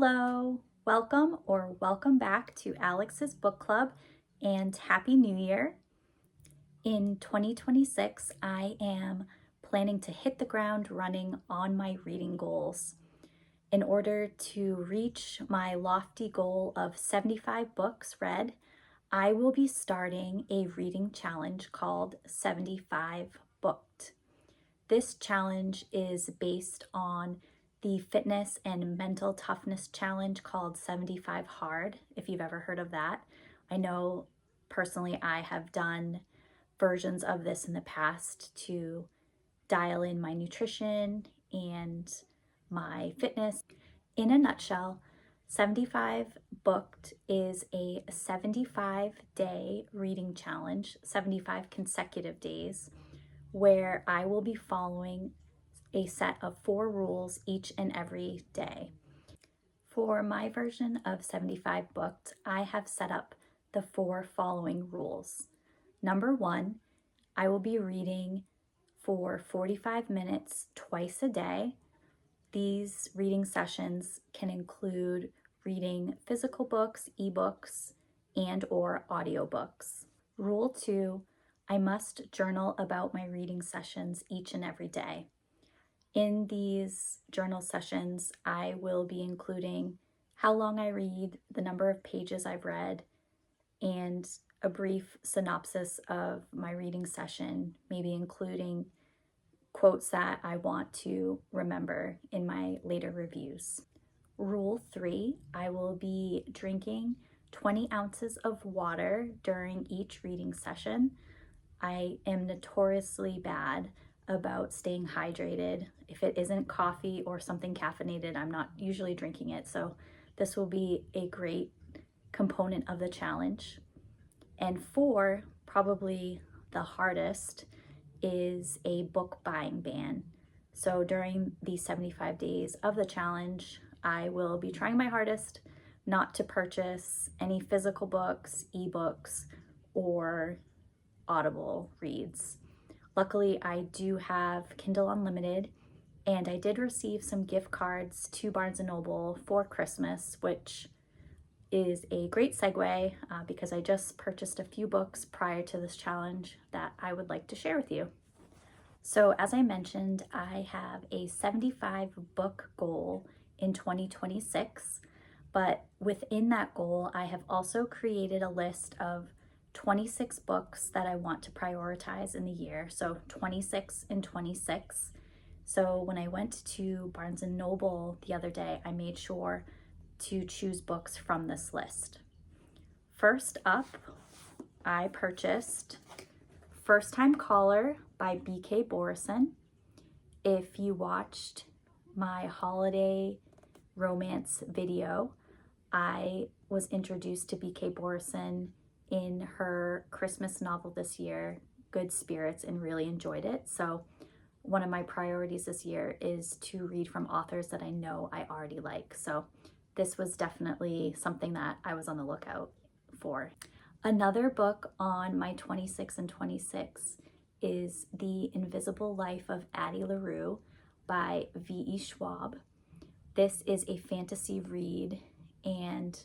Hello, welcome back to Alex's Book Club and Happy New Year. In 2026, I am planning to hit the ground running on my reading goals. In order to reach my lofty goal of 75 books read, I will be starting a reading challenge called 75 Booked. This challenge is based on the fitness and mental toughness challenge called 75 Hard, if you've ever heard of that. I know personally I have done versions of this in the past to dial in my nutrition and my fitness. In a nutshell, 75 Booked is a 75-day reading challenge, 75 consecutive days, where I will be following a set of 4 rules each and every day. For my version of 75 Booked, I have set up the 4 following rules. Number 1, I will be reading for 45 minutes twice a day. These reading sessions can include reading physical books, ebooks, and or audiobooks. Rule 2, I must journal about my reading sessions each and every day. In these journal sessions, I will be including how long I read, the number of pages I've read, and a brief synopsis of my reading session, maybe including quotes that I want to remember in my later reviews. Rule 3, I will be drinking 20 ounces of water during each reading session. I am notoriously bad about staying hydrated. If it isn't coffee or something caffeinated, I'm not usually drinking it. So this will be a great component of the challenge. And 4, probably the hardest, is a book buying ban. So during the 75 days of the challenge, I will be trying my hardest not to purchase any physical books, ebooks, or Audible reads. Luckily, I do have Kindle Unlimited, and I did receive some gift cards to Barnes & Noble for Christmas, which is a great segue because I just purchased a few books prior to this challenge that I would like to share with you. So as I mentioned, I have a 75 book goal in 2026, but within that goal, I have also created a list of 26 books that I want to prioritize in the year. So 26 and 26. So when I went to Barnes & Noble the other day, I made sure to choose books from this list. First up, I purchased First Time Caller by B.K. Borison. If you watched my holiday romance video, I was introduced to B.K. Borison in her Christmas novel this year, Good Spirits, and really enjoyed it. So one of my priorities this year is to read from authors that I know I already like. So this was definitely something that I was on the lookout for. Another book on my 26 and 26 is The Invisible Life of Addie LaRue by V.E. Schwab. This is a fantasy read, and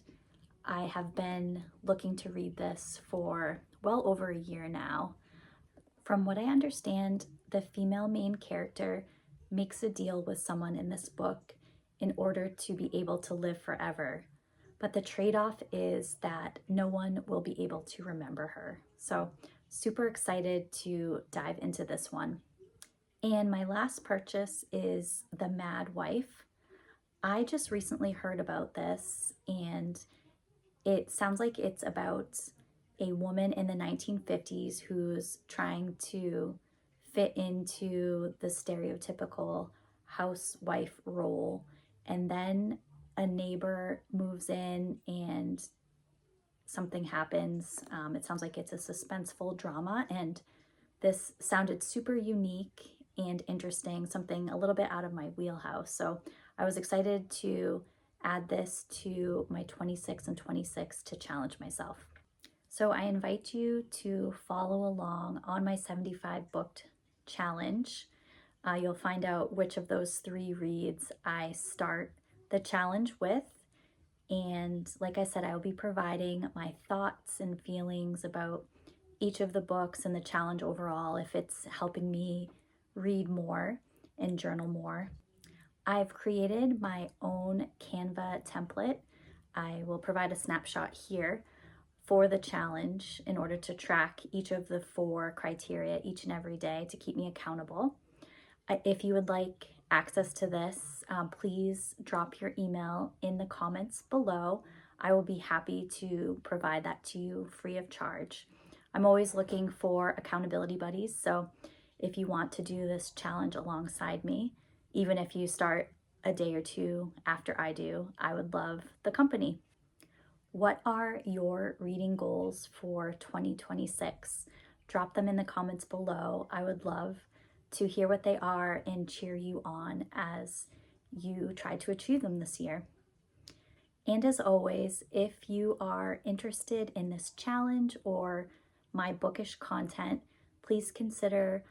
I have been looking to read this for well over a year now. From what I understand, the female main character makes a deal with someone in this book in order to be able to live forever. But the trade-off is that no one will be able to remember her. So super excited to dive into this one. And my last purchase is The Mad Wife. I just recently heard about this, and it sounds like it's about a woman in the 1950s who's trying to fit into the stereotypical housewife role, and then a neighbor moves in and something happens. It sounds like it's a suspenseful drama, and this sounded super unique and interesting, something a little bit out of my wheelhouse. So I was excited to add this to my 26 and 26 to challenge myself. So I invite you to follow along on my 75 booked challenge. You'll find out which of those 3 reads I start the challenge with, And like I said, I will be providing my thoughts and feelings about each of the books and the challenge overall, if it's helping me read more and journal more. I've created my own Canva template. I will provide a snapshot here for the challenge in order to track each of the 4 criteria each and every day to keep me accountable. If you would like access to this, please drop your email in the comments below. I will be happy to provide that to you free of charge. I'm always looking for accountability buddies, so if you want to do this challenge alongside me, even if you start a day or 2 after I do, I would love the company. What are your reading goals for 2026? Drop them in the comments below. I would love to hear what they are and cheer you on as you try to achieve them this year. And as always, if you are interested in this challenge or my bookish content, please consider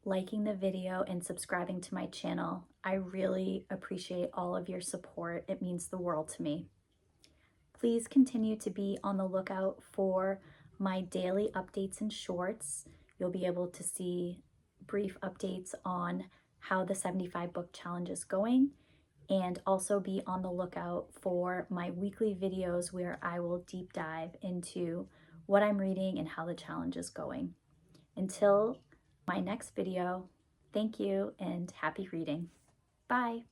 liking the video and subscribing to my channel. I really appreciate all of your support. It means the world to me. Please continue to be on the lookout for my daily updates and shorts. You'll be able to see brief updates on how the 75 book challenge is going, and also be on the lookout for my weekly videos where I will deep dive into what I'm reading and how the challenge is going. Until my next video, thank you and happy reading. Bye.